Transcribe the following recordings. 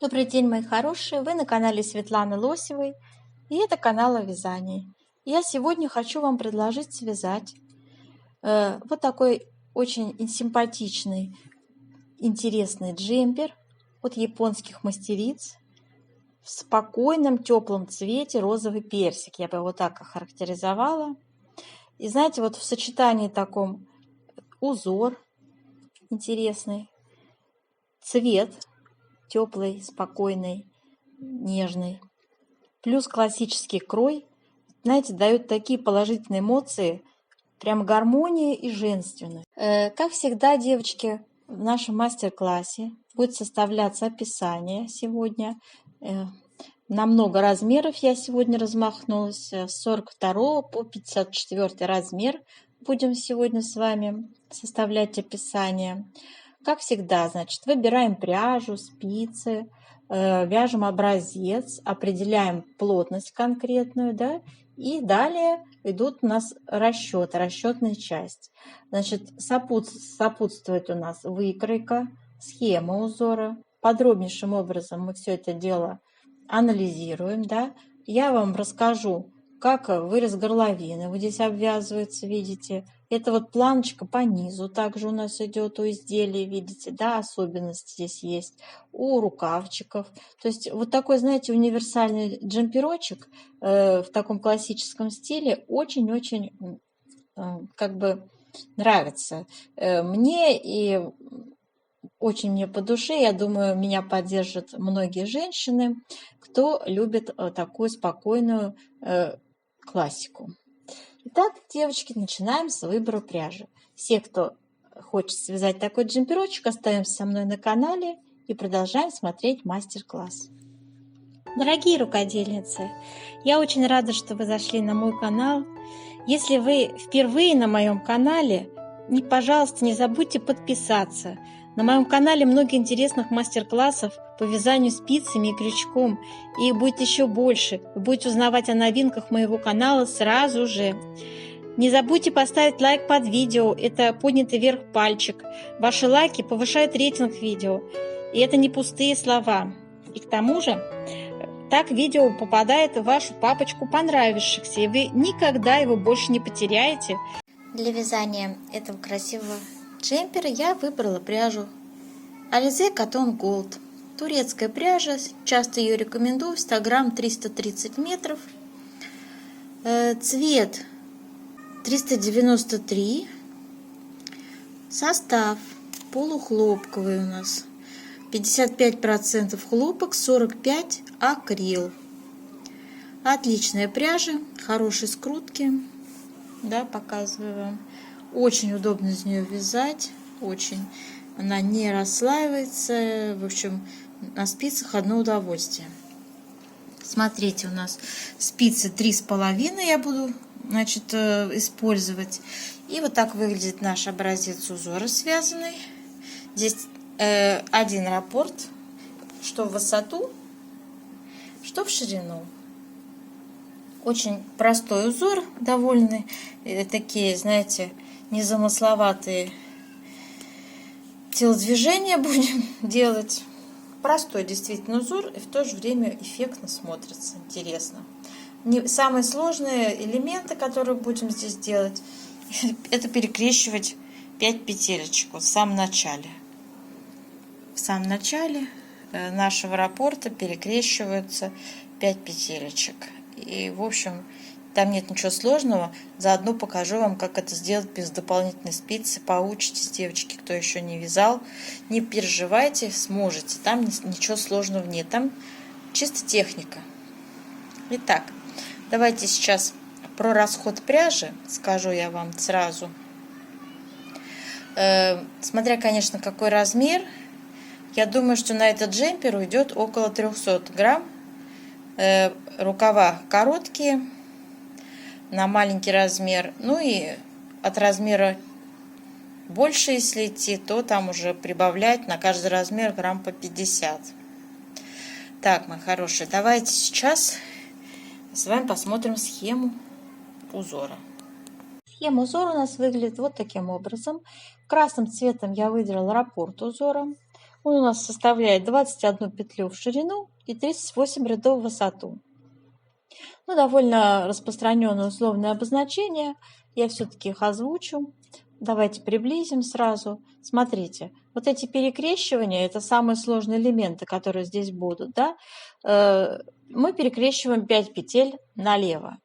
Добрый день, мои хорошие! Вы на канале Светланы Лосевой, и это канал о вязании. Я сегодня хочу вам предложить связать вот такой очень симпатичный, интересный джемпер от японских мастериц в спокойном, теплом цвете розовый персик. Я бы его так охарактеризовала. И знаете, вот в сочетании таком узор интересный, цвет теплый, спокойный, нежный, плюс классический крой, знаете, дают такие положительные эмоции, прям гармония и женственность. Как всегда, девочки, в нашем мастер-классе будет составляться описание сегодня. На много размеров я сегодня размахнулась, с 42 по 54 размер будем сегодня с вами составлять описание. Как всегда, значит, выбираем пряжу, спицы, вяжем образец, определяем плотность конкретную, да, и далее идут у нас расчеты, расчетная часть. Значит, сопутствует у нас выкройка, схема узора. Подробнейшим образом мы все это дело анализируем, да. Я вам расскажу, как вырез горловины вот здесь обвязывается, видите. Это вот планочка по низу также у нас идет у изделия, видите, да, особенность здесь есть у рукавчиков. То есть вот такой, знаете, универсальный джемперочек в таком классическом стиле очень-очень как бы нравится мне и очень мне по душе. Я думаю, меня поддержат многие женщины, кто любит такую спокойную классику. Итак, девочки, начинаем с выбора пряжи. Все, кто хочет связать такой джемперочек, остаемся со мной на канале и продолжаем смотреть мастер-класс. Дорогие рукодельницы, я очень рада, что вы зашли на мой канал. Если вы впервые на моем канале, пожалуйста, не забудьте подписаться. На моем канале много интересных мастер-классов по вязанию спицами и крючком, и их будет еще больше. Вы будете узнавать о новинках моего канала сразу же. Не забудьте поставить лайк под видео, это поднятый вверх пальчик. Ваши лайки повышают рейтинг видео, и это не пустые слова. И к тому же, так видео попадает в вашу папочку понравившихся, и вы никогда его больше не потеряете. Для вязания этого красивого джемпера я выбрала пряжу Alize Cotton Gold. Турецкая пряжа, часто ее рекомендую, в 100 грамм 330 метров. Цвет 393. Состав полухлопковый у нас. 55% хлопок, 45% акрил. Отличная пряжа, хорошей скрутки. Да, показываю вам. Очень удобно из нее вязать, очень. Она не расслаивается, в общем, на спицах одно удовольствие. Смотрите, у нас спицы 3,5 я буду, значит, использовать. И вот так выглядит наш образец узора связанный. Здесь один раппорт, что в высоту, что в ширину. Очень простой узор, довольно такие, знаете, незамысловатые телодвижения будем делать. Простой действительно узор, и в то же время эффектно смотрится, интересно. Самые сложные элементы, которые будем здесь делать, это перекрещивать 5 петелечек вот в самом начале. В самом начале нашего раппорта перекрещиваются 5 петелечек. И, в общем, там нет ничего сложного. Заодно покажу вам, как это сделать без дополнительной спицы. Поучитесь, девочки, кто еще не вязал. Не переживайте, сможете. Там ничего сложного нет. Там чисто техника. Итак, давайте сейчас про расход пряжи скажу я вам сразу. Смотря, конечно, какой размер. Я думаю, что на этот джемпер уйдет около 300 грамм. Рукава короткие, на маленький размер. Ну и от размера больше, если идти, то там уже прибавлять на каждый размер грамм по 50. Так, мои хорошие, давайте сейчас с вами посмотрим схему узора. Схема узора у нас выглядит вот таким образом. Красным цветом я выделила раппорт узора. Он у нас составляет 21 петлю в ширину и 38 рядов в высоту. Ну, довольно распространенное условное обозначение. Я все-таки их озвучу. Давайте приблизим сразу. Смотрите, вот эти перекрещивания – это самые сложные элементы, которые здесь будут. Да? Мы перекрещиваем 5 петель налево.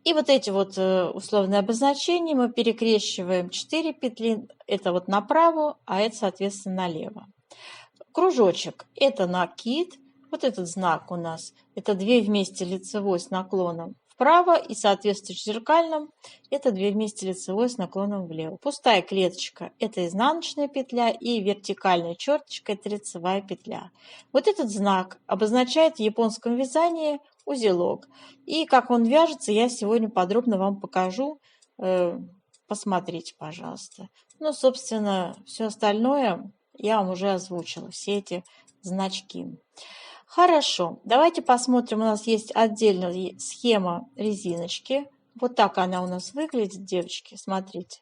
И вот эти вот условные обозначения мы перекрещиваем 4 петли. Это вот направо, а это, соответственно, налево. Кружочек – это накид. Вот этот знак у нас – это 2 вместе лицевой с наклоном вправо и, соответственно, зеркальным – это 2 вместе лицевой с наклоном влево. Пустая клеточка – это изнаночная петля, и вертикальная черточка – это лицевая петля. Вот этот знак обозначает в японском вязании узелок. И как он вяжется, я сегодня подробно вам покажу. Посмотрите, пожалуйста. Ну, собственно, все остальное я вам уже озвучила, все эти значки. Хорошо, давайте посмотрим. У нас есть отдельная схема резиночки. Вот так она у нас выглядит, девочки. Смотрите.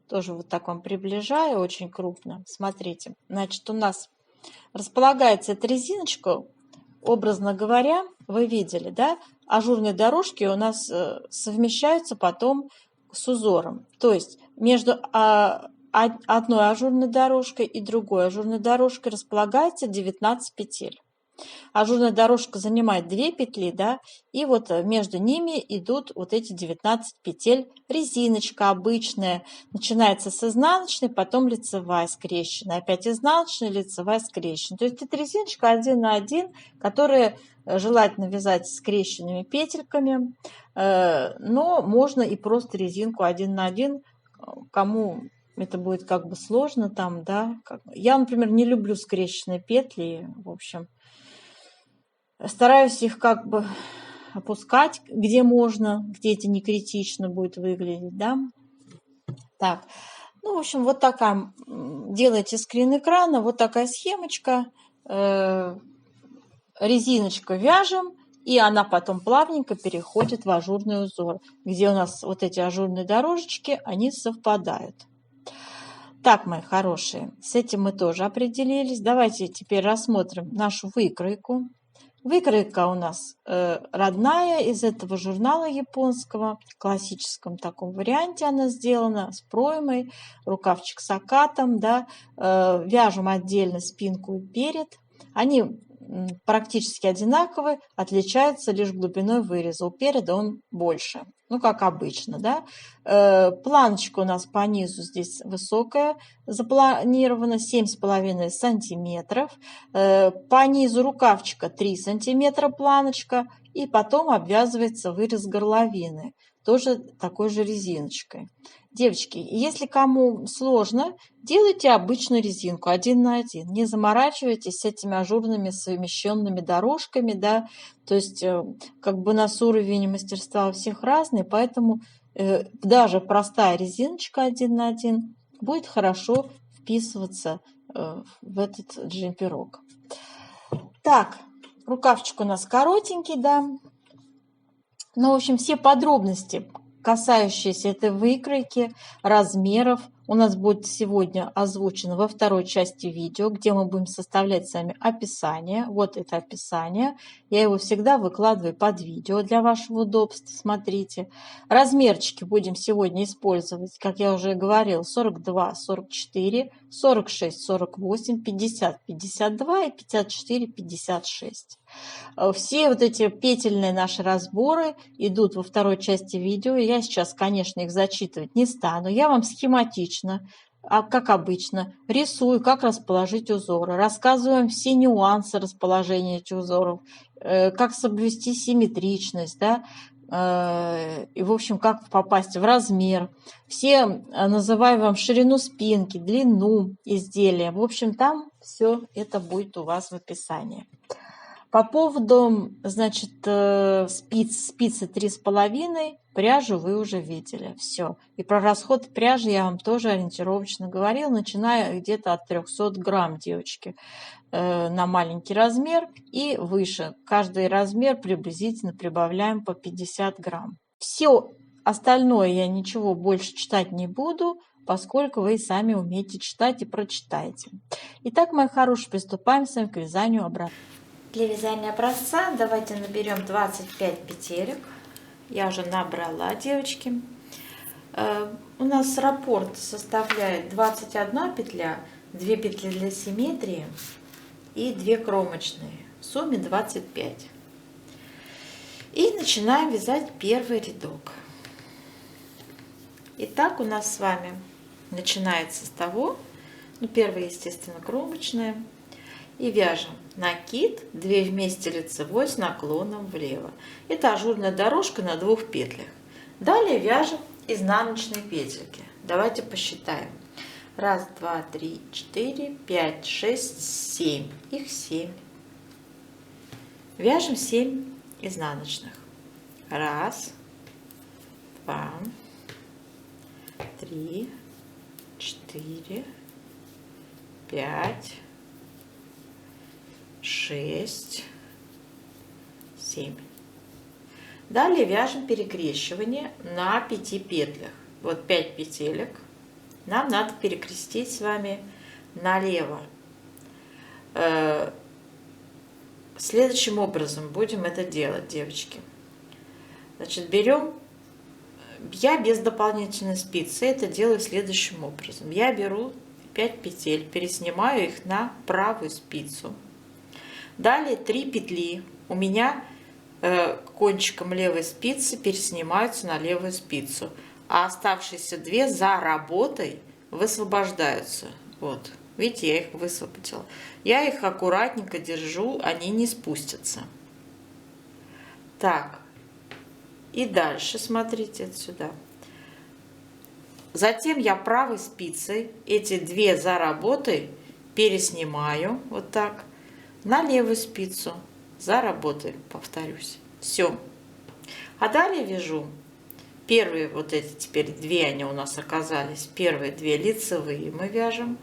Тоже вот так вам приближаю, очень крупно. Смотрите. Значит, у нас располагается эта резиночка, образно говоря, вы видели, да? Ажурные дорожки у нас совмещаются потом с узором. То есть между одной ажурной дорожкой и другой ажурной дорожкой располагается 19 петель. Ажурная дорожка занимает 2 петли, да, и вот между ними идут вот эти 19 петель. Резиночка обычная начинается с изнаночной, потом лицевая скрещенная, опять изнаночная, лицевая скрещенная. То есть это резиночка 1 на 1, которая желательно вязать скрещенными петельками, но можно и просто резинку 1 на 1, кому это будет как бы сложно там, да. Я, например, не люблю скрещенные петли, в общем. Стараюсь их как бы опускать, где можно, где это не критично будет выглядеть, да. Так, ну, в общем, вот такая, делайте скрин экрана, вот такая схемочка, резиночка вяжем, и она потом плавненько переходит в ажурный узор, где у нас вот эти ажурные дорожечки, они совпадают. Так, мои хорошие, с этим мы тоже определились. Давайте теперь рассмотрим нашу выкройку. Выкройка у нас родная, из этого журнала японского, в классическом таком варианте она сделана, с проймой, рукавчик с окатом, да, вяжем отдельно спинку и перед. Они практически одинаковые, отличаются лишь глубиной выреза. У переда он больше, ну, как обычно, да. Планочка у нас по низу здесь высокая, запланирована 7,5 сантиметров. По низу рукавчика 3 сантиметра планочка, и потом обвязывается вырез горловины, тоже такой же резиночкой. Девочки, если кому сложно, делайте обычную резинку 1 на 1. Не заморачивайтесь с этими ажурными совмещенными дорожками, да, то есть как бы у нас уровень мастерства у всех разный, поэтому даже простая резиночка 1 на 1 будет хорошо вписываться в этот джемперок. Так, рукавчик у нас коротенький, да. Ну, в общем, все подробности, касающиеся этой выкройки, размеров, у нас будет сегодня озвучено во второй части видео, где мы будем составлять с вами описание. Вот это описание. Я его всегда выкладываю под видео для вашего удобства. Смотрите. Размерчики будем сегодня использовать, как я уже говорил, 42, 44, 46, 48, 50, 52 и 54, 56. Все вот эти петельные наши разборы идут во второй части видео. Я сейчас, конечно, их зачитывать не стану. Я вам схематично, как обычно, рисую, как расположить узоры. Рассказываем все нюансы расположения этих узоров, как соблюсти симметричность, да, и, в общем, как попасть в размер. Все называю вам ширину спинки, длину изделия. В общем, там все это будет у вас в описании. По поводу, значит, спицы 3,5, пряжу вы уже видели. Все. И про расход пряжи я вам тоже ориентировочно говорила, начиная где-то от 300 грамм, девочки, на маленький размер и выше. Каждый размер приблизительно прибавляем по 50 грамм. Все остальное я ничего больше читать не буду, поскольку вы сами умеете читать и прочитаете. Итак, мои хорошие, приступаем с вами к вязанию образца. Для вязания образца давайте наберем 25 петелек. Я уже набрала, девочки. У нас раппорт составляет 21 петля, 2 петли для симметрии и 2 кромочные. В сумме 25. И начинаем вязать первый рядок. Итак, у нас с вами начинается с того, первая, естественно, кромочная. И вяжем накид, 2 вместе лицевой с наклоном влево. Это ажурная дорожка на 2 петлях. Далее вяжем изнаночные петельки. Давайте посчитаем. 1, 2, 3, 4, 5, 6, 7. Их 7. Вяжем 7 изнаночных. 1, 2, 3, 4, 5, 6, 7. Далее вяжем перекрещивание на 5 петлях. Вот 5 петелек. Нам надо перекрестить с вами налево. Следующим образом будем это делать, девочки. Значит, берем, я без дополнительной спицы это делаю следующим образом. Я беру 5 петель, переснимаю их на правую спицу. Далее 3 петли у меня кончиком левой спицы переснимаются на левую спицу, а оставшиеся 2 за работой высвобождаются. Вот, видите, я их высвободила. Я их аккуратненько держу, они не спустятся. Так, и дальше смотрите отсюда. Затем я правой спицей эти 2 за работой переснимаю вот так на левую спицу. За работой, повторюсь. Все. А далее вяжу первые вот эти, теперь 2 они у нас оказались. Первые 2 лицевые мы вяжем.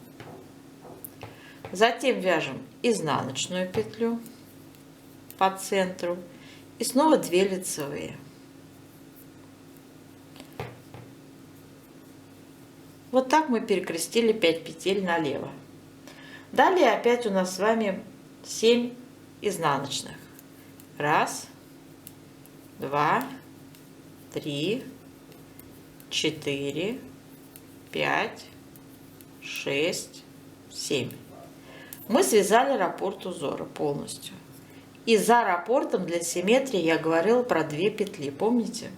Затем вяжем изнаночную петлю по центру. И снова 2 лицевые. Вот так мы перекрестили 5 петель налево. Далее опять у нас с вами 7 изнаночных. 1, 2, 3, 4, 5, 6, 7. Мы связали раппорт узора полностью. И за раппортом для симметрии я говорила про 2 петли, помните?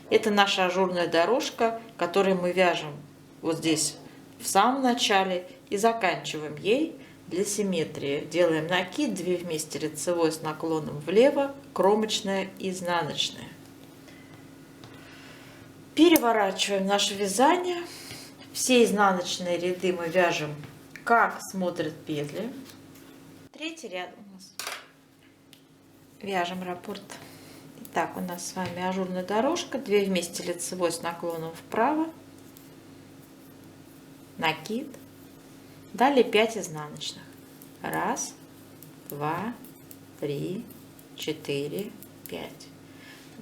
Это наша ажурная дорожка, которой мы вяжем вот здесь в самом начале и заканчиваем ей для симметрии. Делаем накид, 2 вместе лицевой с наклоном влево, кромочная и изнаночная. Переворачиваем наше вязание. Все изнаночные ряды мы вяжем, как смотрят петли. 3-й ряд у нас. Вяжем раппорт. Итак, у нас с вами ажурная дорожка, 2 вместе лицевой с наклоном вправо, накид. Далее 5 изнаночных. 1, 2, 3, 4, 5.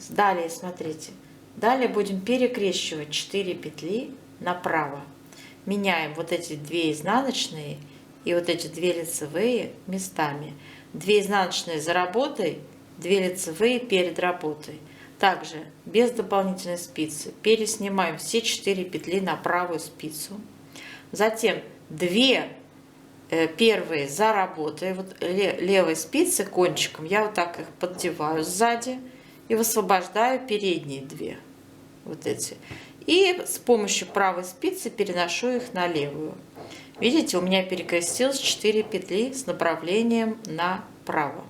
Далее, смотрите. Далее будем перекрещивать 4 петли направо. Меняем вот эти 2 изнаночные и вот эти 2 лицевые местами. 2 изнаночные за работой, 2 лицевые перед работой. Также без дополнительной спицы переснимаем все 4 петли на правую спицу. Затем 2 первые за работой, вот левой спицы кончиком я вот так их поддеваю сзади и высвобождаю передние 2, вот эти. И с помощью правой спицы переношу их на левую. Видите, у меня перекрестилось 4 петли с направлением направо.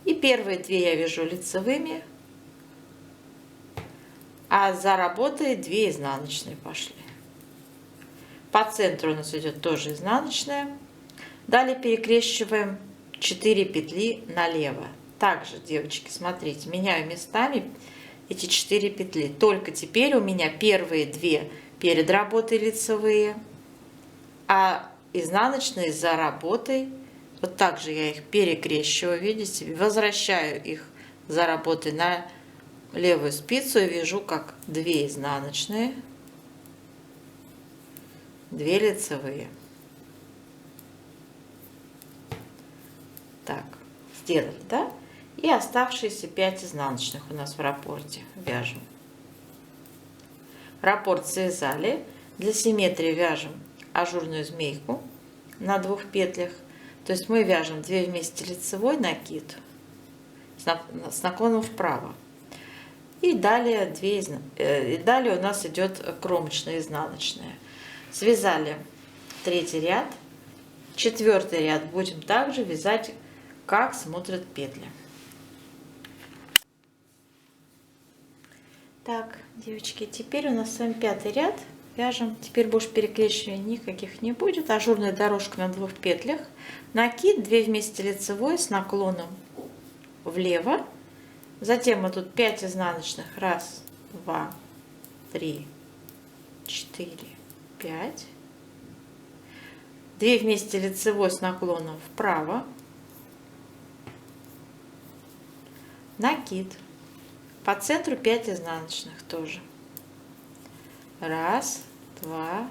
И первые 2 я вяжу лицевыми, а за работой 2 изнаночные пошли. По центру у нас идет тоже изнаночная. Далее перекрещиваем 4 петли налево. Также, девочки, смотрите, меняю местами эти 4 петли. Только теперь у меня первые 2 перед работой лицевые, а изнаночные за работой. Вот так же я их перекрещиваю, видите, возвращаю их за работой на левую спицу и вяжу как 2 изнаночные, 2 лицевые. Так, сделали, да? И оставшиеся 5 изнаночных у нас в раппорте вяжем. Раппорт связали. Для симметрии вяжем ажурную змейку на 2 петлях. То есть мы вяжем 2 вместе лицевой накид с наклоном вправо. И далее, далее у нас идет кромочная изнаночная. Связали 3-й ряд. 4-й ряд будем также вязать, как смотрят петли. Так, девочки, теперь у нас с вами 5-й ряд. Вяжем. Теперь больше перекрещиваний никаких не будет. Ажурная дорожка на 2 петлях. Накид 2 вместе лицевой с наклоном влево. Затем мы тут 5 изнаночных. 1, 2, 3, 4, 5. 2 вместе лицевой с наклоном вправо. Накид. По центру 5 изнаночных тоже. 1, 2,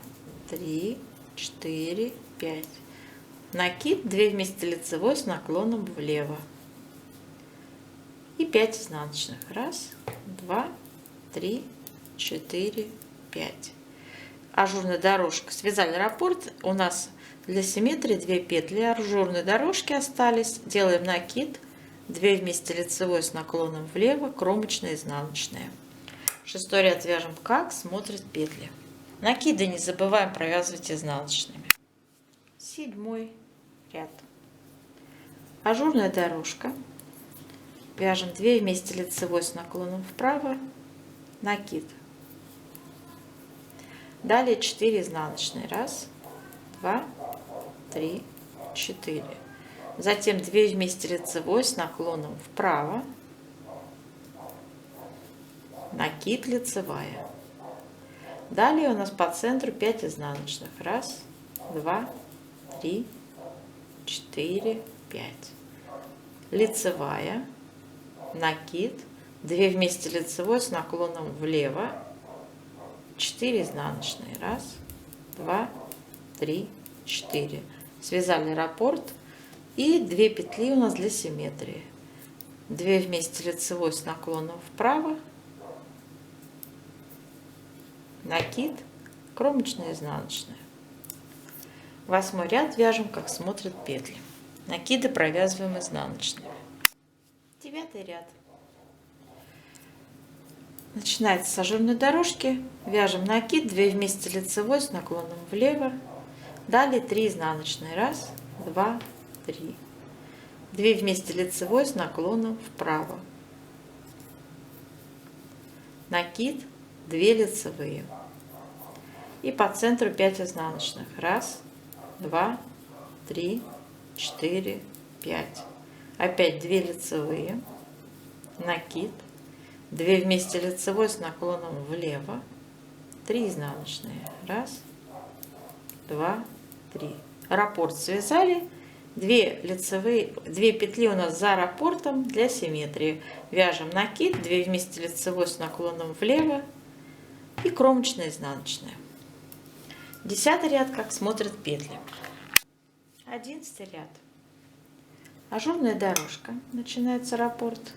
3, 4, 5. Накид 2 вместе лицевой с наклоном влево. И 5 изнаночных. 1, 2, 3, 4, 5. Ажурная дорожка. Связали раппорт. У нас для симметрии 2 петли ажурной дорожки остались. Делаем накид. 2 вместе лицевой с наклоном влево, кромочная, изнаночная. 6-й ряд вяжем, как смотрят петли. Накиды не забываем провязывать изнаночными. 7-й ряд. Ажурная дорожка. Вяжем 2 вместе лицевой с наклоном вправо, накид. Далее 4 изнаночные. 1, 2, 3, 4. Затем 2 вместе лицевой с наклоном вправо, накид, лицевая. Далее у нас по центру 5 изнаночных. 1, 2, 3, 4, 5. Лицевая, накид, 2 вместе лицевой с наклоном влево, 4 изнаночные. 1, 2, 3, 4. Связали раппорт. И 2 петли у нас для симметрии. 2 вместе лицевой с наклоном вправо, накид, кромочная, изнаночная. 8-й ряд вяжем, как смотрят петли. Накиды провязываем изнаночными. 9-й ряд. Начинается с ажурной дорожки. Вяжем накид, 2 вместе лицевой с наклоном влево. Далее 3 изнаночные. 1, 2, 3. 2 вместе лицевой с наклоном вправо. Накид, 2 лицевые. И по центру 5 изнаночных. 1, 2, 3, 4, 5. Опять 2 лицевые. Накид, 2 вместе лицевой с наклоном влево. 3 изнаночные. 1, 2, 3. Раппорт связали. 2 петли у нас за раппортом для симметрии. Вяжем накид, 2 вместе лицевой с наклоном влево и кромочная, изнаночная. 10-й ряд, как смотрят петли. 11-й ряд. Ажурная дорожка. Начинается раппорт.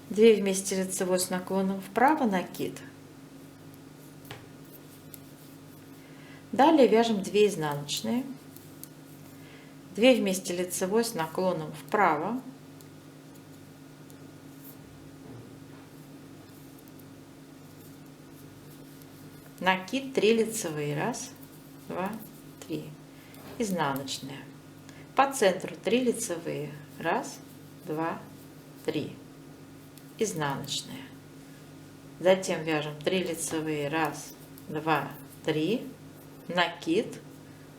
2 вместе лицевой с наклоном вправо, накид. Далее вяжем 2 изнаночные. 2 вместе лицевой с наклоном вправо, накид, 3 лицевые. 1, 2, 3. Изнаночная. По центру 3 лицевые. 1, 2, 3. Изнаночная. Затем вяжем 3 лицевые. 1, 2, 3. Накид.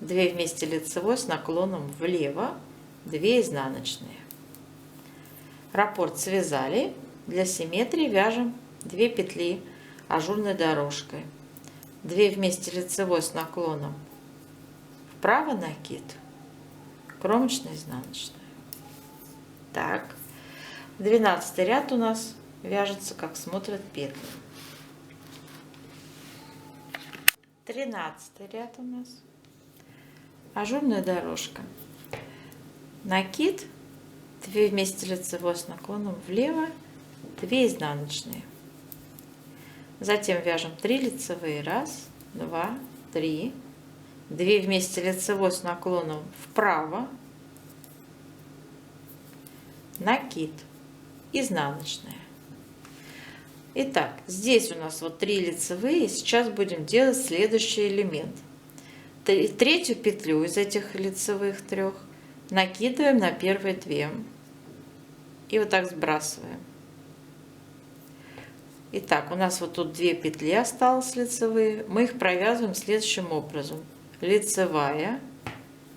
2 вместе лицевой с наклоном влево, 2 изнаночные. Раппорт связали. Для симметрии вяжем 2 петли ажурной дорожкой. 2 вместе лицевой с наклоном вправо, накид, кромочная, изнаночная. Так, 12-й ряд у нас вяжется, как смотрят петли. 13 ряд у нас. Ажурная дорожка. Накид, 2 вместе лицевой с наклоном влево, 2 изнаночные. Затем вяжем 3 лицевые, 1, 2, 3, 2 вместе лицевой с наклоном вправо, накид, изнаночная. Итак, здесь у нас вот 3 лицевые, и сейчас будем делать следующий элемент. Третью петлю из этих лицевых 3 накидываем на первые 2 и вот так сбрасываем. Итак, у нас вот тут 2 петли осталось лицевые, мы их провязываем следующим образом. Лицевая,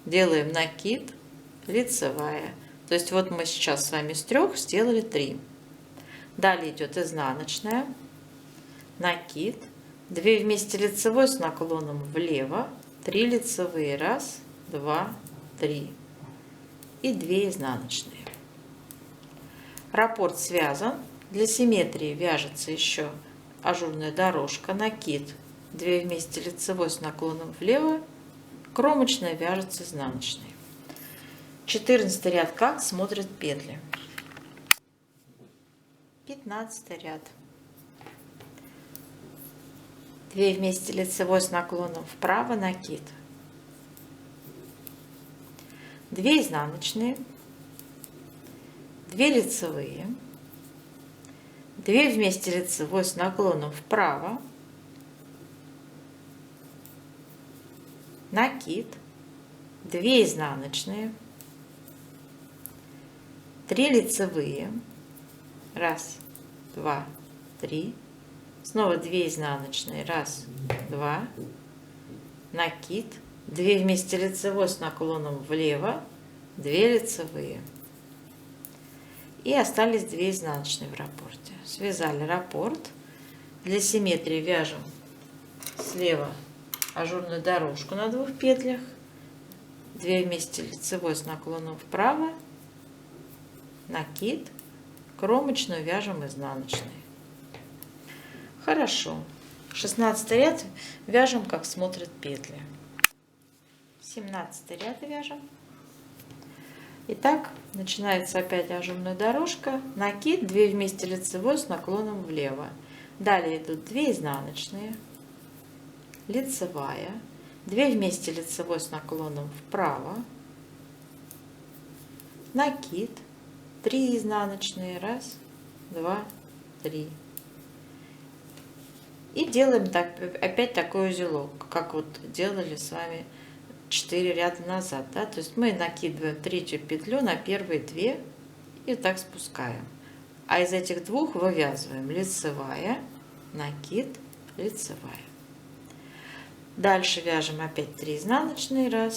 делаем накид, лицевая. То есть вот мы сейчас с вами с 3 сделали 3. Далее идет изнаночная, накид, 2 вместе лицевой с наклоном влево, 3 лицевые, 1, 2, 3 и 2 изнаночные. Раппорт связан. Для симметрии вяжется еще ажурная дорожка, накид, 2 вместе лицевой с наклоном влево, кромочная вяжется изнаночной. 14 ряд. Как смотрят петли. 15 ряд. 2 вместе лицевой с наклоном вправо, накид, 2 изнаночные, 2 лицевые, 2 вместе лицевой с наклоном вправо, накид, 2 изнаночные, 3 лицевые, 1, 2, 3, снова 2 изнаночные, 1, 2, накид, 2 вместе лицевой с наклоном влево, 2 лицевые. И остались 2 изнаночные в раппорте. Связали раппорт. Для симметрии вяжем слева ажурную дорожку на 2 петлях, 2 вместе лицевой с наклоном вправо, накид, кромочную вяжем изнаночной. Хорошо. 16 ряд вяжем, как смотрят петли. 17 ряд вяжем. Итак, начинается опять ажурная дорожка, накид, 2 вместе лицевой с наклоном влево. Далее идут 2 изнаночные, лицевая, 2 вместе лицевой с наклоном вправо, накид, 3 изнаночные, 1, 2, 3. И делаем так, опять такой узелок, как вот делали с вами 4 ряда назад. Да? То есть мы накидываем 3-ю петлю на первые 2 и так спускаем. А из этих 2 вывязываем лицевая, накид, лицевая. Дальше вяжем опять 3 изнаночные, 1,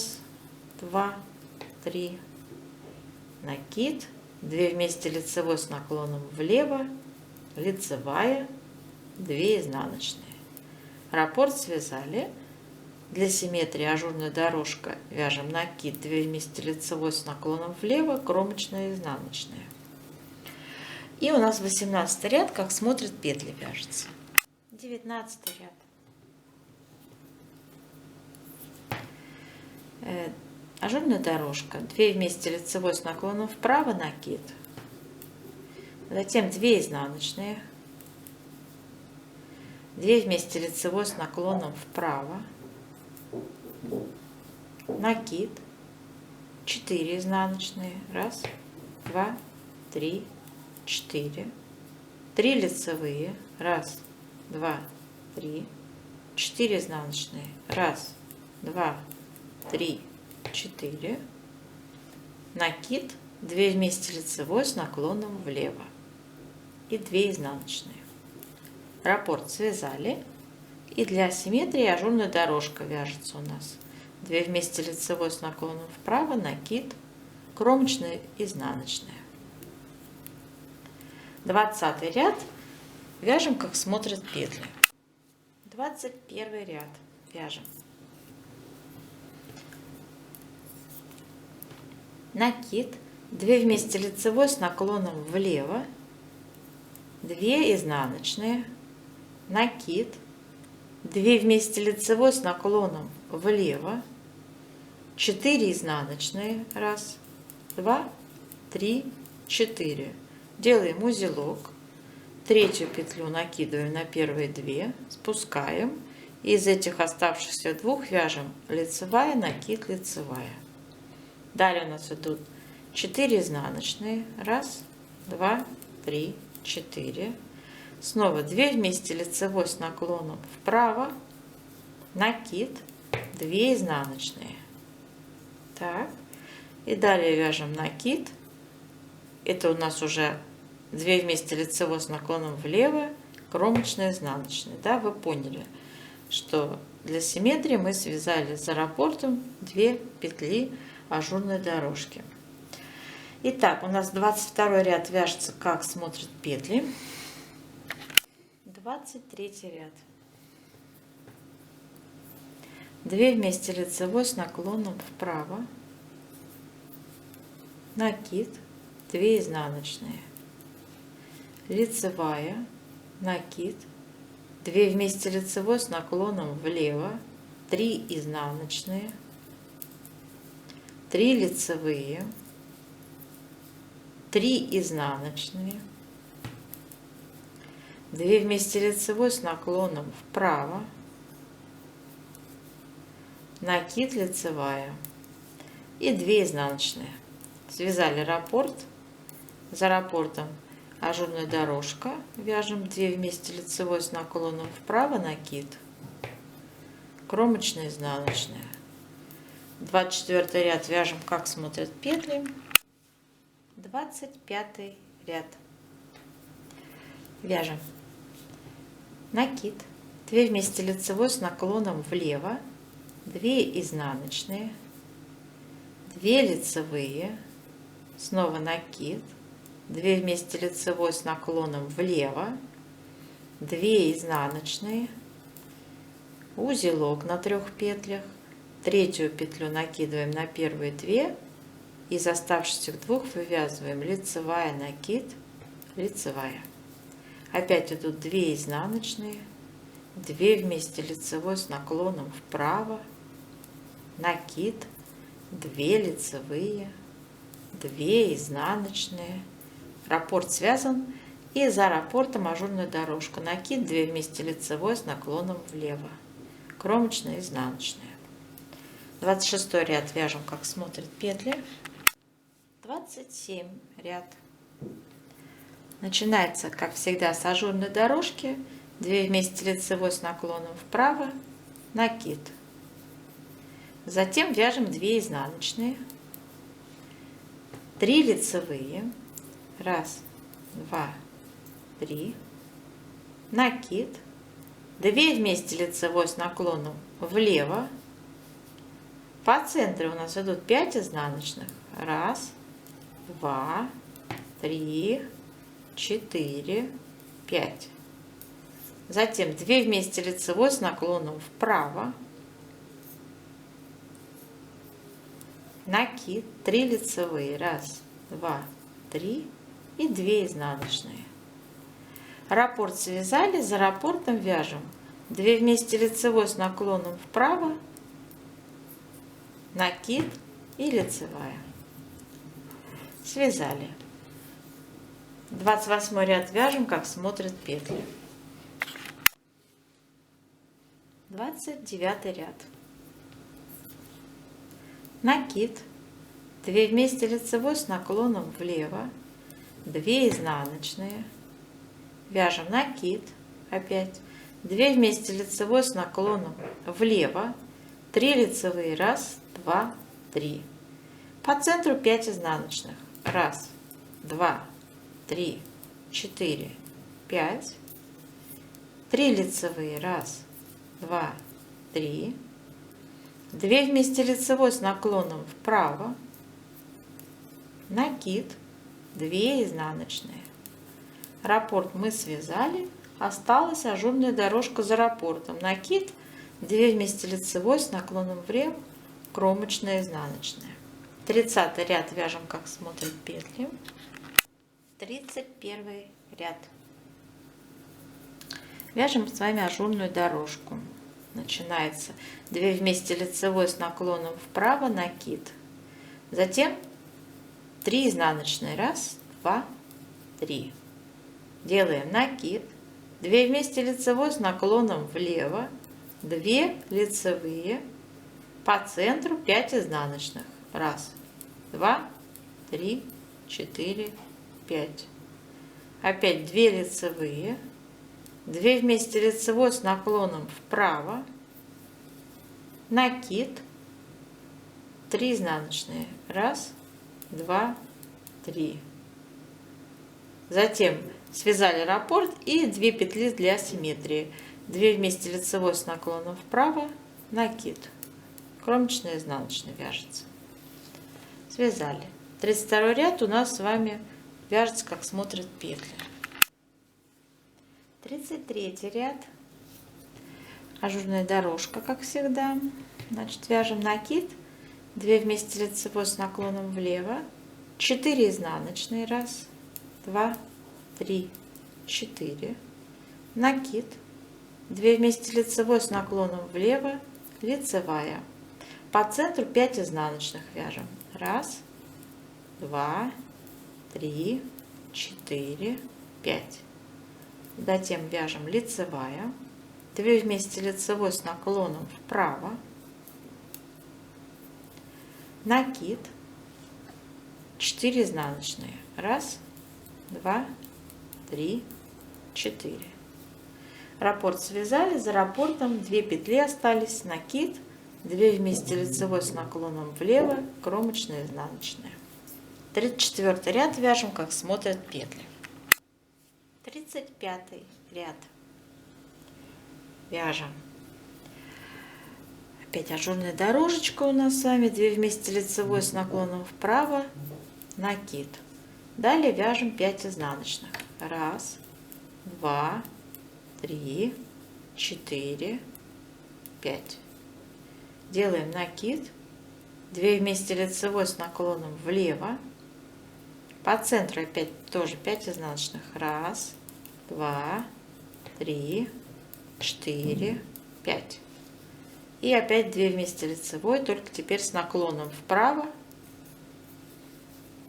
2, 3, накид, 2 вместе лицевой с наклоном влево, лицевая, 2 изнаночные. Раппорт связали. Для симметрии ажурная дорожка вяжем накид, 2 вместе лицевой с наклоном влево, кромочная, изнаночная. И у нас 18 ряд, как смотрят петли, вяжется. 19 ряд. Ажурная дорожка, 2 вместе лицевой с наклоном вправо, накид, затем 2 изнаночные, 2 вместе лицевой с наклоном вправо, накид, 4 изнаночные, 1, 2, 3, 4, 3 лицевые, 1, 2, 3, 4 изнаночные, 1, 2, 3, 4, накид, 2 вместе лицевой с наклоном влево и 2 изнаночные. Раппорт связали. И для симметрии ажурная дорожка вяжется у нас. 2 вместе лицевой с наклоном вправо, накид, кромочная, изнаночная. 20 ряд вяжем, как смотрят петли. 21 ряд вяжем. Накид, 2 вместе лицевой с наклоном влево, 2 изнаночные, накид, 2 вместе лицевой с наклоном влево, 4 изнаночные, 1, 2, 3, 4. Делаем узелок, третью петлю накидываем на первые 2, спускаем. Из этих оставшихся 2 вяжем лицевая, накид, лицевая. Далее у нас идут 4 изнаночные, 1, 2, 3, 4. Снова 2 вместе лицевой с наклоном вправо, накид, 2 изнаночные. Так, и далее вяжем накид. Это у нас уже 2 вместе лицевой с наклоном влево, кромочная, изнаночная. Да, вы поняли, что для симметрии мы связали за раппортом 2 петли ажурной дорожки. Итак, у нас 22 ряд вяжется, как смотрят петли. 23 ряд. 2 вместе лицевой с наклоном вправо, накид, 2 изнаночные, лицевая, накид, 2 вместе лицевой с наклоном влево, 3 изнаночные, 3 лицевые, 3 изнаночные, 2 вместе лицевой с наклоном вправо, накид, лицевая и 2 изнаночные. Связали раппорт, за раппортом ажурная дорожка, вяжем 2 вместе лицевой с наклоном вправо, накид, кромочная, изнаночная. 24 ряд вяжем, как смотрят петли. 25 ряд. Вяжем накид, 2 вместе лицевой с наклоном влево, 2 изнаночные, 2 лицевые, снова накид, 2 вместе лицевой с наклоном влево, 2 изнаночные, узелок на 3 петлях, третью петлю накидываем на первые 2, из оставшихся 2 вывязываем лицевая, накид, лицевая. Опять идут 2 изнаночные, 2 вместе лицевой с наклоном вправо, накид, 2 лицевые, 2 изнаночные. Раппорт связан, и за раппортом ажурная дорожка, накид, 2 вместе лицевой с наклоном влево, кромочная, изнаночная. 26 ряд вяжем, как смотрят петли. 27 ряд. Начинается, как всегда, с ажурной дорожки, 2 вместе лицевой с наклоном вправо, накид. Затем вяжем 2 изнаночные, 3 лицевые, 1, 2, 3, накид, 2 вместе лицевой с наклоном влево, по центру у нас идут 5 изнаночных, 1, 2, 3, 4, 5. Затем 2 вместе лицевой с наклоном вправо, накид, 3 лицевые, 1, 2, 3 и 2 изнаночные. Раппорт связали, за раппортом вяжем 2 вместе лицевой с наклоном вправо, накид и лицевая. Связали. 28 ряд вяжем, как смотрят петли. 29 ряд. Накид, 2 вместе лицевой с наклоном влево, 2 изнаночные, вяжем накид, опять 2 вместе лицевой с наклоном влево, 3 лицевые, 1, 2, 3. По центру 5 изнаночных, 1, 2, 3, 4, 5, 3 лицевые, 1, 2, 3, 2 вместе лицевой с наклоном вправо, накид, 2 изнаночные. Раппорт мы связали, осталась ажурная дорожка за раппортом, накид, 2 вместе лицевой с наклоном влево, кромочная, изнаночная. 30 ряд вяжем, как смотрят петли. 31 ряд. Вяжем с вами ажурную дорожку. Начинается 2 вместе лицевой с наклоном вправо, накид. Затем 3 изнаночные. 1, 2, 3. Делаем накид. 2 вместе лицевой с наклоном влево. 2 лицевые. По центру 5 изнаночных. 1, 2, 3, 4, 5. Опять 2 лицевые. 2 вместе лицевой с наклоном вправо. Накид. 3 изнаночные. 1, 2, 3. Затем связали раппорт и 2 петли для симметрии. 2 вместе лицевой с наклоном вправо. Накид. Кромочная, изнаночная вяжется. Связали. 32 ряд у нас с вами вяжется, как смотрят петли. 33 ряд. Ажурная дорожка, как всегда. Значит, вяжем накид. 2 вместе лицевой с наклоном влево. 4 изнаночные. 1, 2, 3, 4. Накид. 2 вместе лицевой с наклоном влево. Лицевая. По центру 5 изнаночных вяжем. 1, 2, 3, 4, 5. Затем вяжем лицевая. 2 вместе лицевой с наклоном вправо. Накид. 4 изнаночные. 1, 2, 3, 4. Раппорт связали. За раппортом 2 петли остались. Накид. 2 вместе лицевой с наклоном влево. Кромочная, изнаночная. 34 ряд вяжем, как смотрят петли. 35 ряд. Вяжем. Опять ажурная дорожечка у нас с вами. 2 вместе лицевой с наклоном вправо. Накид. Далее вяжем 5 изнаночных. 1, 2, 3, 4, 5. Делаем накид. 2 вместе лицевой с наклоном влево. По центру опять тоже 5 изнаночных. 1, 2, 3, 4, 5. И опять 2 вместе лицевой, только теперь с наклоном вправо.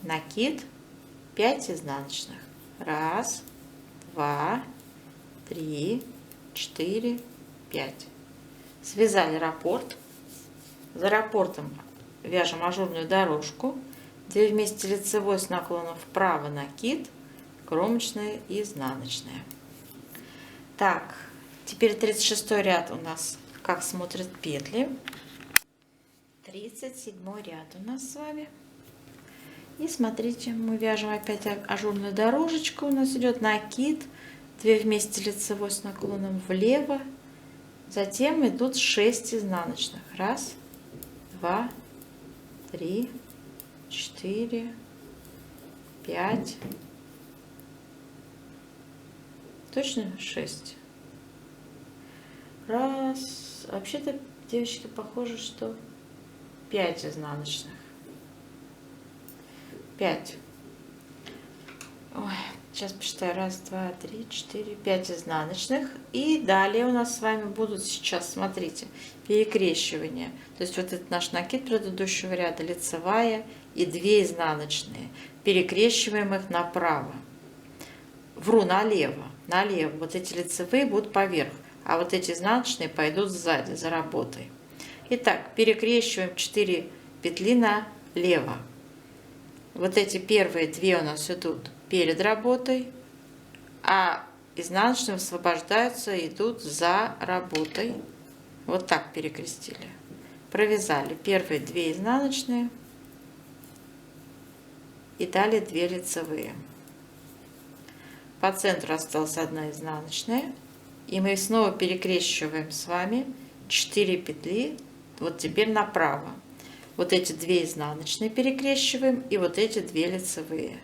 Накид. 5 изнаночных. 1, 2, 3, 4, 5. Связали раппорт. За раппортом вяжем ажурную дорожку. 2 вместе лицевой с наклоном вправо. Накид. Кромочная и изнаночная. Так, теперь 36 ряд у нас, как смотрят петли. 37 ряд у нас с вами. И смотрите, мы вяжем опять ажурную дорожечку. У нас идет накид. 2 вместе лицевой с наклоном влево. Затем идут 6 изнаночных. 1, 2, 3, 4, 5. Точно 6. Раз. Вообще-то, девочки, похоже, что 5 изнаночных. 5. Ой, сейчас посчитаю. 1, 2, 3, 4, 5 изнаночных. И далее у нас с вами будут сейчас, смотрите, перекрещивания. То есть вот этот наш накид предыдущего ряда, лицевая и 2 изнаночные. Перекрещиваем их направо. Вру, налево. Налево. Вот эти лицевые будут поверх, а вот эти изнаночные пойдут сзади, за работой. Итак, перекрещиваем 4 петли налево. Вот эти первые 2 у нас идут перед работой, а изнаночные высвобождаются и идут за работой. Вот так перекрестили. Провязали первые 2 изнаночные и далее 2 лицевые. По центру осталась 1 изнаночная, и мы снова перекрещиваем с вами 4 петли, вот теперь направо. Вот эти 2 изнаночные перекрещиваем и вот эти 2 лицевые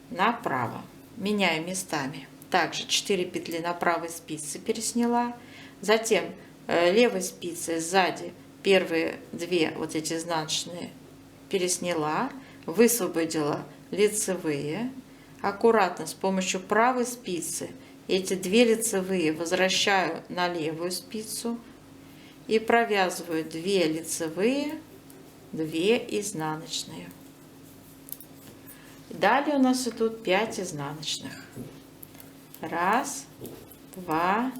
направо. Меняем местами. Также 4 петли на правой спице пересняла. Затем левой спицей сзади первые 2 вот эти изнаночные пересняла, высвободила лицевые. Аккуратно с помощью правой спицы эти 2 лицевые возвращаю на левую спицу и провязываю 2 лицевые, 2 изнаночные. Далее у нас идут 5 изнаночных. 1, 2,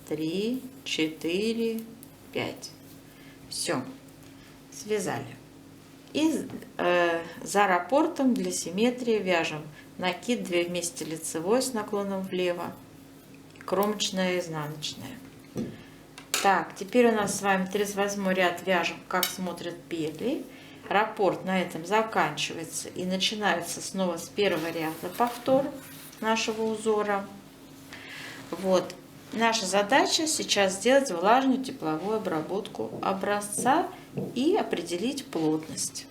3, 4, 5. Все, связали. И за раппортом для симметрии вяжем накид 2 вместе лицевой с наклоном влево, кромочная и изнаночная. Так, теперь у нас с вами 38 ряд вяжем, как смотрят петли. Раппорт на этом заканчивается и начинается снова с первого ряда повтор нашего узора. Вот. Наша задача сейчас сделать влажную тепловую обработку образца и определить плотность.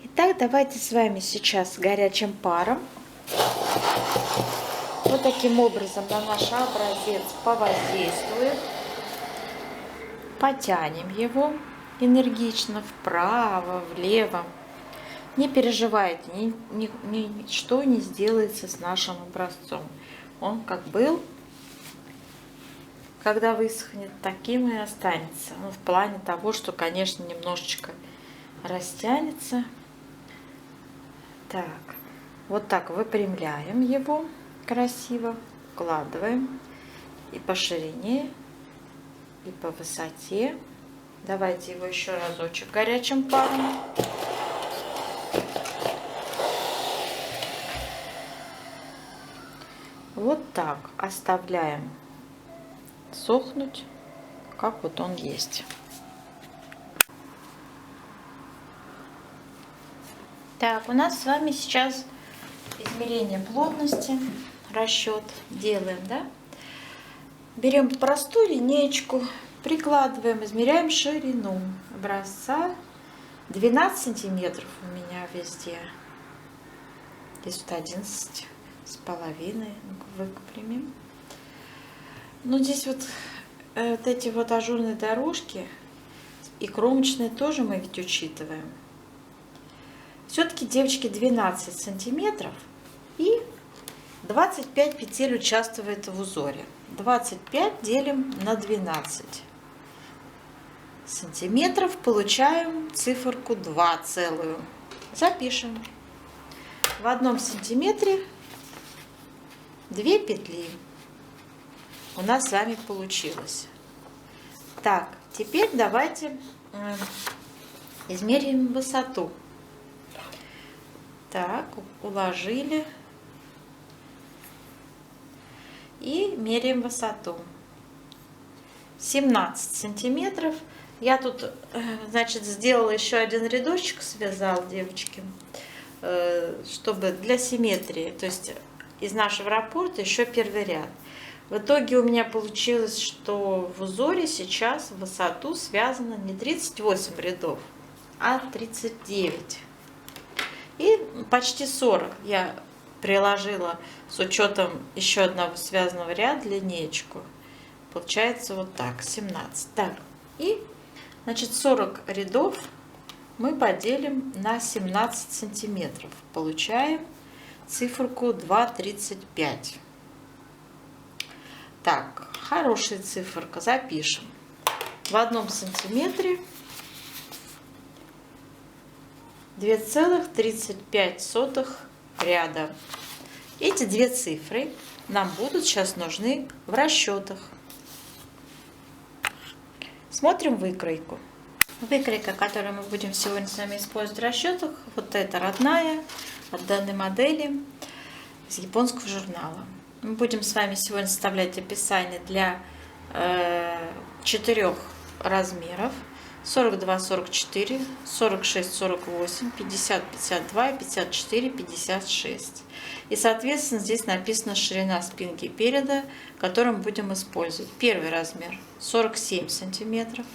Итак, давайте с вами сейчас с горячим паром вот таким образом на наш образец повоздействуем. Потянем его энергично вправо, влево. Не переживайте, ничто не сделается с нашим образцом. Он как был, когда высохнет, таким и останется. Ну, в плане того, что, конечно, немножечко растянется. Так, вот так выпрямляем его красиво, укладываем и по ширине, и по высоте. Давайте его еще разочек горячим паром. Вот так оставляем сохнуть, как вот он есть. Так, у нас с вами сейчас измерение плотности, расчет делаем, да? Берем простую линеечку, прикладываем, измеряем ширину образца. 12 сантиметров у меня везде. Здесь вот 11 с половиной. Выпрямим. Ну, здесь вот эти вот ажурные дорожки и кромочные тоже мы ведь учитываем. Все-таки, девочки, 12 сантиметров и 25 петель участвует в узоре. 25 делим на 12 сантиметров, получаем циферку 2 целую. Запишем. В 1 сантиметре 2 петли у нас с вами получилось. Так, теперь давайте измерим высоту. Так, уложили. И меряем высоту. 17 сантиметров. Я тут, значит, сделала еще один рядочек, связал, девочки, чтобы для симметрии, то есть из нашего раппорта еще первый ряд. В итоге у меня получилось, что в узоре сейчас в высоту связано не 38 рядов, а 39. И почти 40 я приложила с учетом еще одного связанного ряда линеечку. Получается вот так, 17. Так, и, значит, 40 рядов мы поделим на 17 сантиметров. Получаем циферку 2,35. Так, хорошая циферка, запишем. В 1 сантиметре 2,35 ряда. Эти две цифры нам будут сейчас нужны в расчетах. Смотрим выкройку. Выкройка, которую мы будем сегодня с вами использовать в расчетах, вот эта родная от данной модели из японского журнала. Мы будем с вами сегодня составлять описание для 4 размеров: 42, 44, 46, 48, 50, 52 и 54, 56. И, соответственно, здесь написана ширина спинки переда, которую мы будем использовать. Первый размер 47 сантиметров,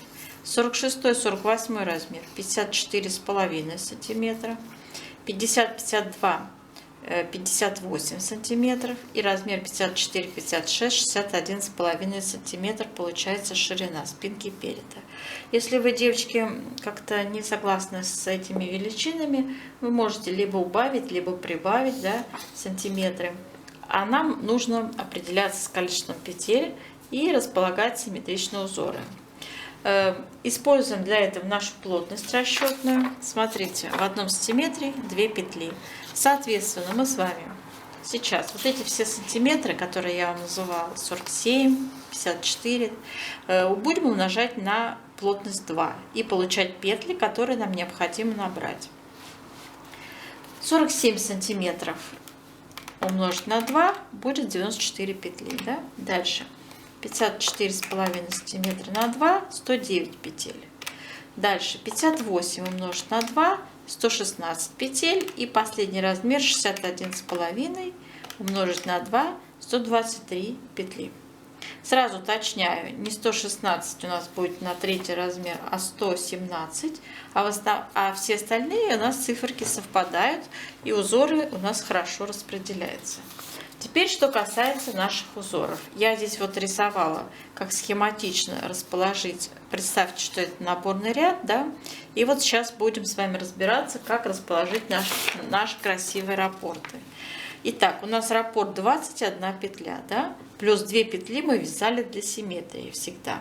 46, 48 размер 54,5 сантиметра, 50, 52 58 сантиметров и размер 54, 56, 61,5 сантиметр получается ширина спинки переда. Если вы, девочки, как-то не согласны с этими величинами, вы можете либо убавить, либо прибавить, да, сантиметры. А нам нужно определяться с количеством петель и располагать симметричные узоры. Используем для этого нашу плотность расчетную. Смотрите, в 1 сантиметре 2 петли. Соответственно, мы с вами сейчас вот эти все сантиметры, которые я вам называла, 47, 54, будем умножать на плотность 2 и получать петли, которые нам необходимо набрать. 47 сантиметров умножить на 2 будет 94 петли. Да? Дальше 54,5 сантиметра на 2, 109 петель. Дальше 58 умножить на 2, 116 петель. И последний размер 61,5 умножить на 2, 123 петли. Сразу уточняю, не 116 у нас будет на третий размер, а 117, а все остальные у нас циферки совпадают и узоры у нас хорошо распределяются. Теперь, что касается наших узоров. Я здесь вот рисовала, как схематично расположить. Представьте, что это наборный ряд, да? И вот сейчас будем с вами разбираться, как расположить наши красивые раппорты. Итак, у нас раппорт 21 петля, да? Плюс 2 петли мы вязали для симметрии всегда.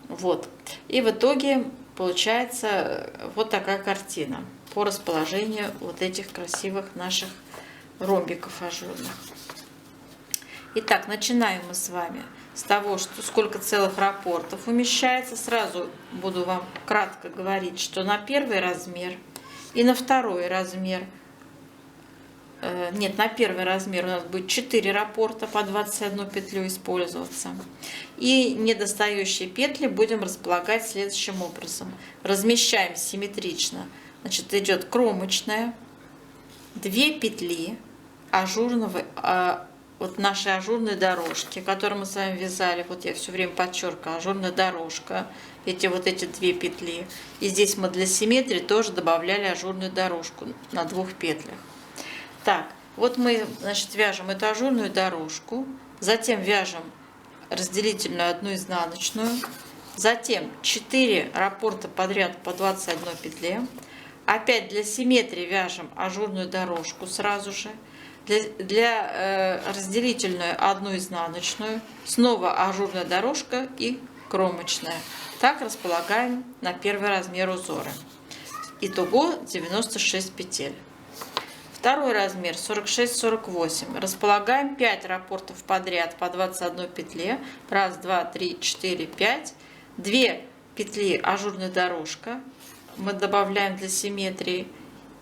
Вот. И в итоге получается вот такая картина по расположению вот этих красивых наших ромбиков ажурных. Итак, начинаем мы с вами с того, что сколько целых раппортов умещается. Сразу буду вам кратко говорить, что на первый размер и на второй размер, на первый размер у нас будет 4 раппорта по 21 петлю использоваться. И недостающие петли будем располагать следующим образом. Размещаем симметрично. Значит, идет кромочная, 2 петли ажурного, вот нашей ажурной дорожки, которую мы с вами вязали. Вот я все время подчеркиваю, ажурная дорожка, эти 2 петли. И здесь мы для симметрии тоже добавляли ажурную дорожку на 2 петлях. Так, вот мы, значит, вяжем эту ажурную дорожку, затем вяжем разделительную 1 изнаночную, затем 4 раппорта подряд по 21 петле. Опять для симметрии вяжем ажурную дорожку сразу же. Для разделительную 1 изнаночную, снова ажурная дорожка и кромочная. Так располагаем на первый размер узора. Итого 96 петель. Второй размер 46-48. Располагаем 5 раппортов подряд по 21 петле. 1, 2, 3, 4, 5. 2 петли ажурная дорожка. Мы добавляем для симметрии.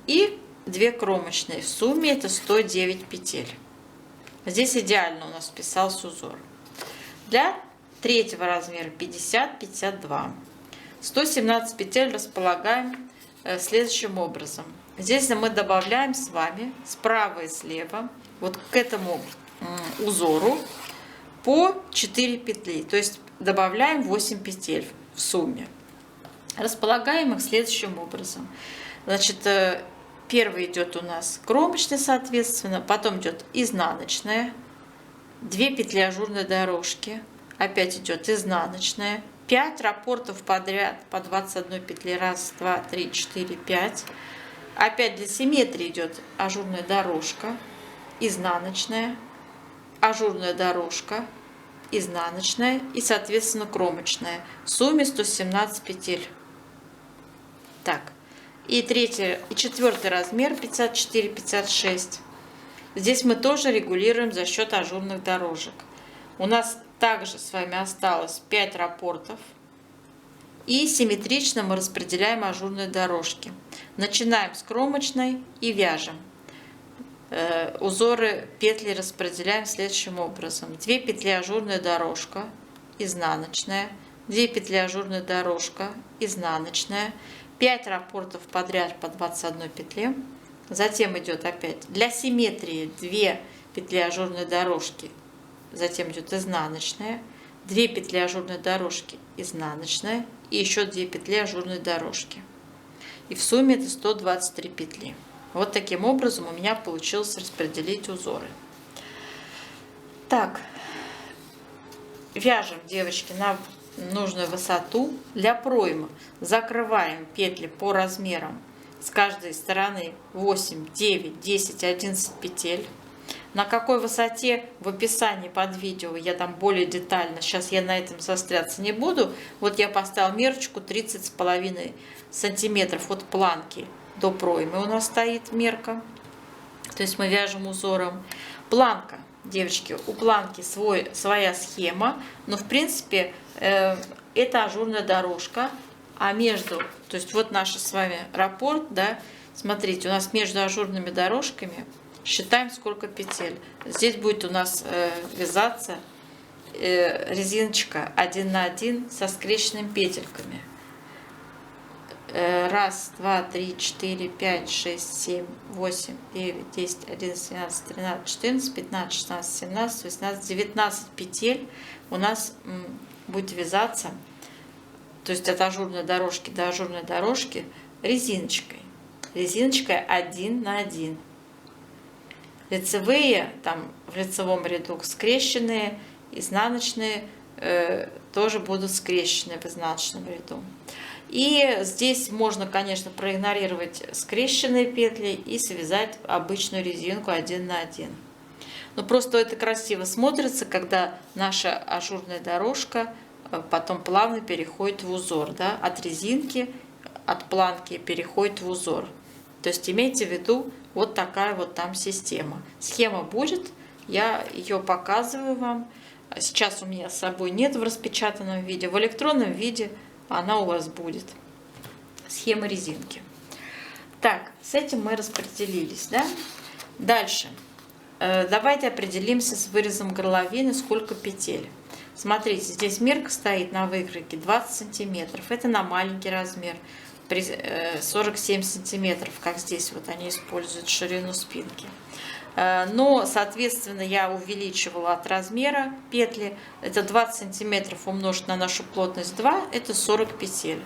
И 2 кромочные. В сумме это 109 петель. Здесь идеально у нас вписался узор. Для третьего размера 50-52. 117 петель располагаем следующим образом. Здесь мы добавляем с вами справа и слева вот к этому узору по 4 петли. То есть добавляем 8 петель в сумме. Располагаем их следующим образом. Значит, первый идет у нас кромочная, соответственно, потом идет изнаночная, 2 петли ажурной дорожки, опять идет изнаночная, 5 раппортов подряд по 21 петле, 1, 2, 3, 4, 5. Опять для симметрии идет ажурная дорожка, изнаночная, ажурная дорожка, изнаночная и, соответственно, кромочная. В сумме 117 петель. Так. И третий и четвертый размер 54-56. Здесь мы тоже регулируем за счет ажурных дорожек. У нас также с вами осталось 5 раппортов. И симметрично мы распределяем ажурные дорожки. Начинаем с кромочной и вяжем. Узоры петли распределяем следующим образом. 2 петли ажурная дорожка, изнаночная. 2 петли ажурная дорожка, изнаночная. 5 раппортов подряд по 21 петле. Затем идет опять для симметрии 2 петли ажурной дорожки. Затем идет изнаночная. 2 петли ажурной дорожки, изнаночная. И еще 2 петли ажурной дорожки. И в сумме это 123 петли. Вот таким образом у меня получилось распределить узоры. Так, вяжем, девочки, на нужную высоту. Для проймы закрываем петли по размерам с каждой стороны 8, 9, 10, 11 петель. На какой высоте в описании под видео я там более детально, сейчас я на этом заостряться не буду. Вот я поставила мерочку 30,5 сантиметров от планки до проймы у нас стоит мерка. То есть мы вяжем узором. Планка, девочки, у планки своя схема, но в принципе это ажурная дорожка, а между, то есть вот наш с вами раппорт, да, смотрите, у нас между ажурными дорожками считаем, сколько петель. Здесь будет у нас вязаться резиночка 1 на 1 со скрещенными петельками. 1, 2, 3, 4, 5, 6, 7, 8, 9, 10, 11, 12, 13, 14, 15, 16, 17, 18, 19 петель у нас будет вязаться, то есть от ажурной дорожки до ажурной дорожки резиночкой. Резиночкой 1 на 1. Лицевые, там в лицевом ряду скрещенные, изнаночные тоже будут скрещены в изнаночном ряду. И здесь можно, конечно, проигнорировать скрещенные петли и связать обычную резинку 1 на 1. Но просто это красиво смотрится, когда наша ажурная дорожка потом плавно переходит в узор, да, от резинки, от планки переходит в узор. То есть имейте в виду, вот такая вот там система. Схема будет, я ее показываю вам. Сейчас у меня с собой нет в распечатанном виде, в электронном виде она у вас будет. Схема резинки. Так, с этим мы распределились, да? Дальше. Давайте определимся с вырезом горловины, сколько петель. Смотрите, здесь мерка стоит на выкройке 20 сантиметров. Это на маленький размер. 47 сантиметров, как здесь вот они используют ширину спинки. Но, соответственно, я увеличивала от размера петли. Это 20 сантиметров умножить на нашу плотность 2, это 40 петель.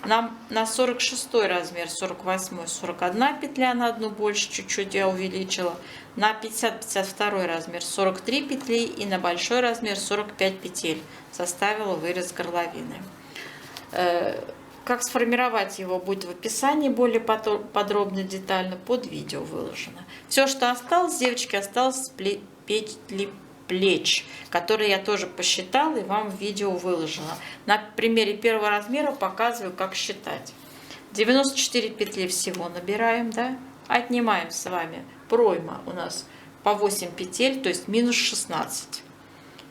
Нам на 46 размер, 48, 41 петля, на одну больше чуть-чуть я увеличила. На 50-52 размер 43 петли и на большой размер 45 петель составила вырез горловины. Как сформировать его, будет в описании более подробно, детально, под видео выложено. Все, что осталось, девочки, осталось петли плеч, которые я тоже посчитала и вам в видео выложила. На примере первого размера показываю, как считать. 94 петли всего набираем, да? Отнимаем с вами пройма у нас по 8 петель, то есть минус 16.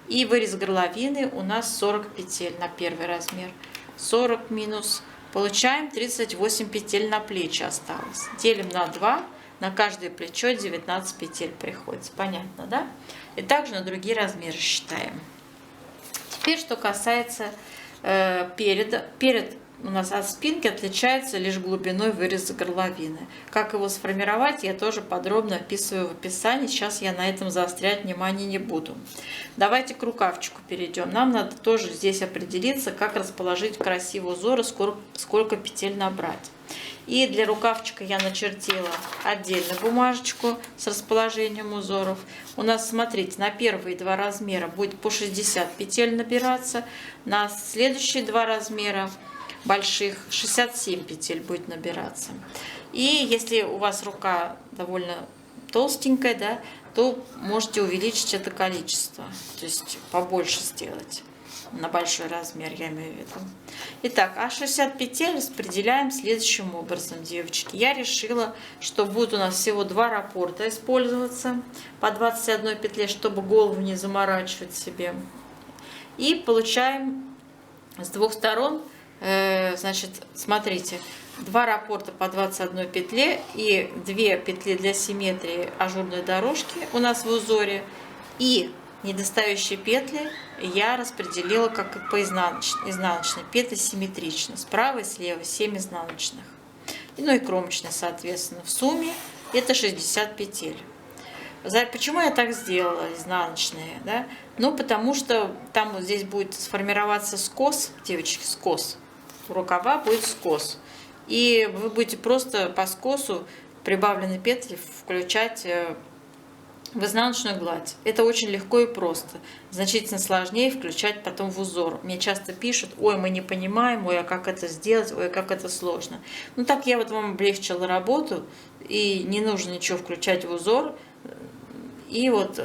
И вырез горловины у нас 40 петель на первый размер. 40 минус. Получаем 38 петель на плечи осталось. Делим на 2. На каждое плечо 19 петель приходится. Понятно, да? И также на другие размеры считаем. Теперь, что касается перед у нас от спинки отличается лишь глубиной выреза горловины. Как его сформировать, я тоже подробно описываю в описании. Сейчас я на этом заострять внимание не буду. Давайте к рукавчику перейдем. Нам надо тоже здесь определиться, как расположить красивый узор и сколько петель набрать. И для рукавчика я начертила отдельно бумажечку с расположением узоров. У нас, смотрите, на первые два размера будет по 60 петель набираться. На следующие два размера больших 67 петель будет набираться. И если у вас рука довольно толстенькая, да, то можете увеличить это количество, то есть побольше сделать. На большой размер, я имею в виду. Итак, а 60 петель распределяем следующим образом, девочки. Я решила, что будет у нас всего два раппорта использоваться по 21 петле, чтобы голову не заморачивать себе. И получаем с двух сторон, значит, смотрите, два раппорта по 21 петле и 2 петли для симметрии ажурной дорожки у нас в узоре. И недостающие петли я распределила как и по изнаночной. Петли симметрично. Справа и слева 7 изнаночных. Ну и кромочные, соответственно. В сумме это 60 петель. Почему я так сделала, изнаночные? Да? Ну, потому что там вот здесь будет сформироваться скос, девочки, скос. У рукава будет скос. И вы будете просто по скосу прибавленные петли включать в изнаночную гладь. Это очень легко и просто. Значительно сложнее включать потом в узор. Мне часто пишут: ой, мы не понимаем, ой, а как это сделать, ой, как это сложно. Ну так я вот вам облегчила работу, и не нужно ничего включать в узор. И вот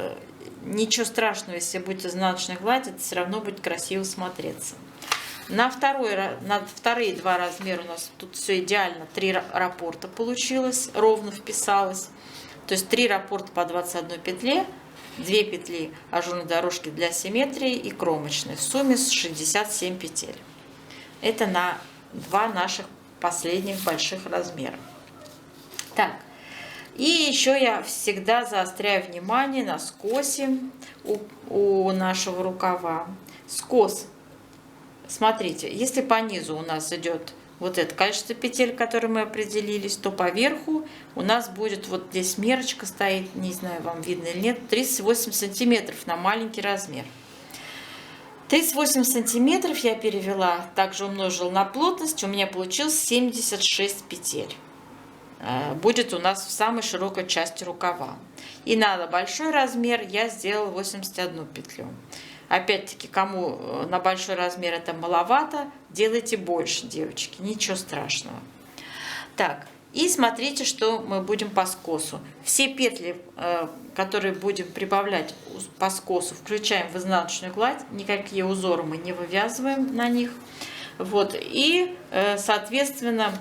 ничего страшного, если будет изнаночная гладь, это все равно будет красиво смотреться. На вторые два размера у нас тут все идеально. 3 раппорта получилось, ровно вписалось. То есть 3 раппорта по 21 петле, 2 петли ажурной дорожки для симметрии и кромочной. В сумме 67 петель. Это на 2 наших последних больших размера. Так, и еще я всегда заостряю внимание на скосе у нашего рукава. Скос. Смотрите, если по низу у нас идет вот это количество петель, которые мы определились, то по верху у нас будет, вот здесь мерочка стоит, не знаю, вам видно или нет, 38 сантиметров на маленький размер. 38 сантиметров я перевела, также умножила на плотность, у меня получилось 76 петель. Будет у нас в самой широкой части рукава. И на большой размер я сделала 81 петлю. Опять-таки, кому на большой размер это маловато, делайте больше, девочки, ничего страшного. Так, и смотрите, что мы будем по скосу. Все петли, которые будем прибавлять по скосу, включаем в изнаночную гладь, никакие узоры мы не вывязываем на них. Вот, и, соответственно,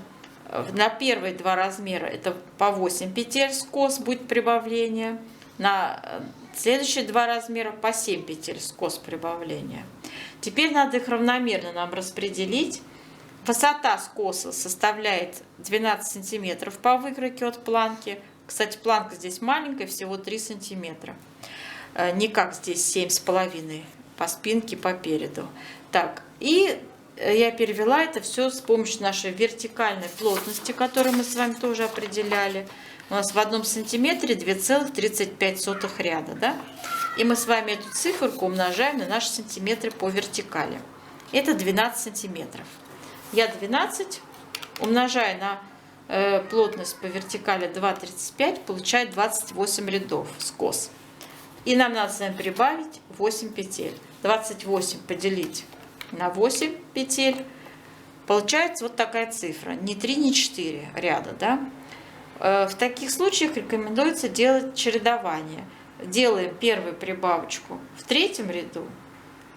на первые 2 размера это по 8 петель скос будет прибавление. На следующие 2 размера по 7 петель скос прибавления. Теперь надо их равномерно нам распределить. Высота скоса составляет 12 сантиметров по выкройке от планки. Кстати, планка здесь маленькая, всего 3 сантиметра. Не как здесь 7,5 по спинке, по переду. Так, и я перевела это все с помощью нашей вертикальной плотности, которую мы с вами тоже определяли. У нас в 1 сантиметре 2,35 ряда, да? И мы с вами эту циферку умножаем на наши сантиметры по вертикали. Это 12 сантиметров. Я 12 умножаю на плотность по вертикали 2,35, получает 28 рядов скос. И нам надо с вами прибавить 8 петель. 28 поделить на 8 петель. Получается вот такая цифра. Не 3, не 4 ряда, да? В таких случаях рекомендуется делать чередование. Делаем первую прибавочку в 3-м ряду,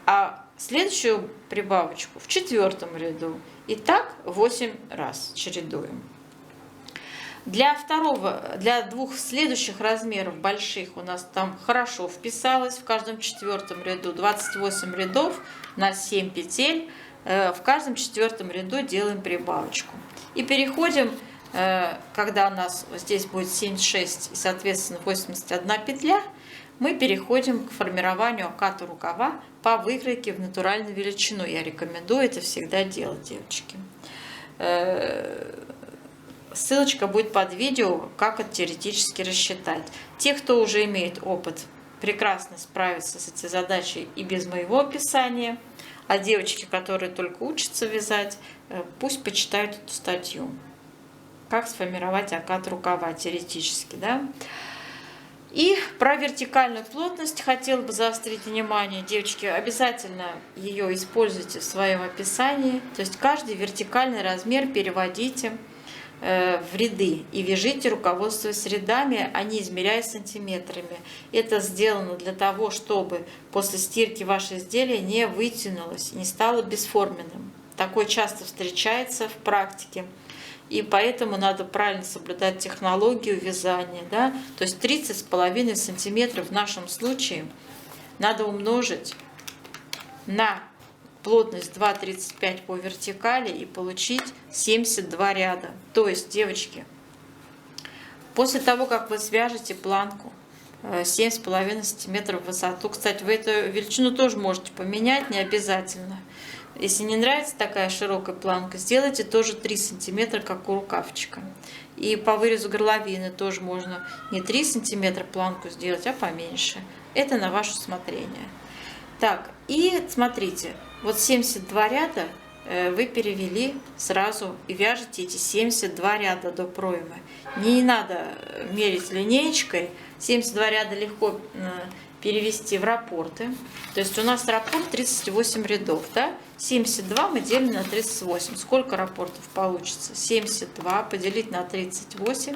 а следующую прибавочку в 4-м ряду. И так 8 раз чередуем. Для 2 следующих размеров больших у нас там хорошо вписалось. В каждом 4-м ряду 28 рядов на 7 петель. В каждом 4-м ряду делаем прибавочку. И переходим, когда у нас здесь будет 76 и, соответственно, 81 петля, мы переходим к формированию оката рукава по выкройке в натуральную величину. Я рекомендую это всегда делать, девочки. Ссылочка будет под видео, как это теоретически рассчитать. Те, кто уже имеет опыт, прекрасно справятся с этой задачей и без моего описания. А девочки, которые только учатся вязать, пусть почитают эту статью. Как сформировать окат рукава теоретически, да? И про вертикальную плотность хотела бы заострить внимание. Девочки, обязательно ее используйте в своем описании. То есть каждый вертикальный размер переводите в ряды и вяжите, руководствуясь рядами, а не измеряя сантиметрами. Это сделано для того, чтобы после стирки ваше изделие не вытянулось, не стало бесформенным. Такое часто встречается в практике. И поэтому надо правильно соблюдать технологию вязания. Да? То есть 30,5 сантиметров в нашем случае надо умножить на плотность 2,35 по вертикали и получить 72 ряда. То есть, девочки, после того, как вы свяжете планку 7,5 сантиметров в высоту, кстати, вы эту величину тоже можете поменять, не обязательно. Если не нравится такая широкая планка, сделайте тоже 3 сантиметра, как у рукавчика. И по вырезу горловины тоже можно не 3 сантиметра планку сделать, а поменьше. Это на ваше усмотрение. Так, и смотрите, вот 72 ряда вы перевели сразу и вяжете эти 72 ряда до проймы. Не надо мерить линеечкой. 72 ряда легко перевести в раппорты. То есть у нас раппорт 38 рядов, да? 72 мы делим на 38. Сколько раппортов получится? 72 поделить на 38.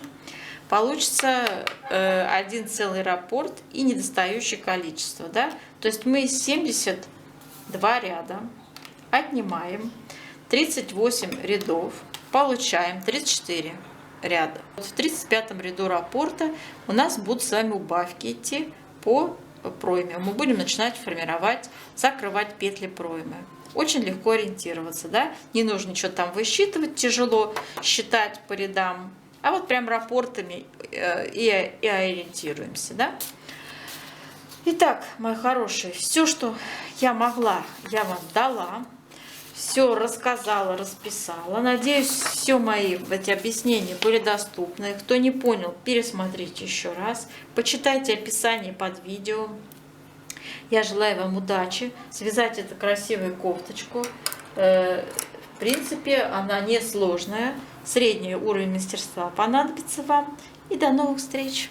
Получится один целый раппорт и недостающее количество, да? То есть мы из 72 ряда отнимаем 38 рядов, получаем 34 ряда. В 35 ряду раппорта у нас будут с вами убавки идти по пройме. Мы будем начинать формировать, закрывать петли проймы. Очень легко ориентироваться, да? Не нужно ничего там высчитывать, тяжело считать по рядам. А вот прям раппортами и ориентируемся, да? Итак, мои хорошие, все, что я могла, я вам дала. Все рассказала, расписала. Надеюсь, все мои эти объяснения были доступны. Кто не понял, пересмотрите еще раз. Почитайте описание под видео. Я желаю вам удачи. Связать эту красивую кофточку. В принципе, она несложная. Средний уровень мастерства понадобится вам. И до новых встреч!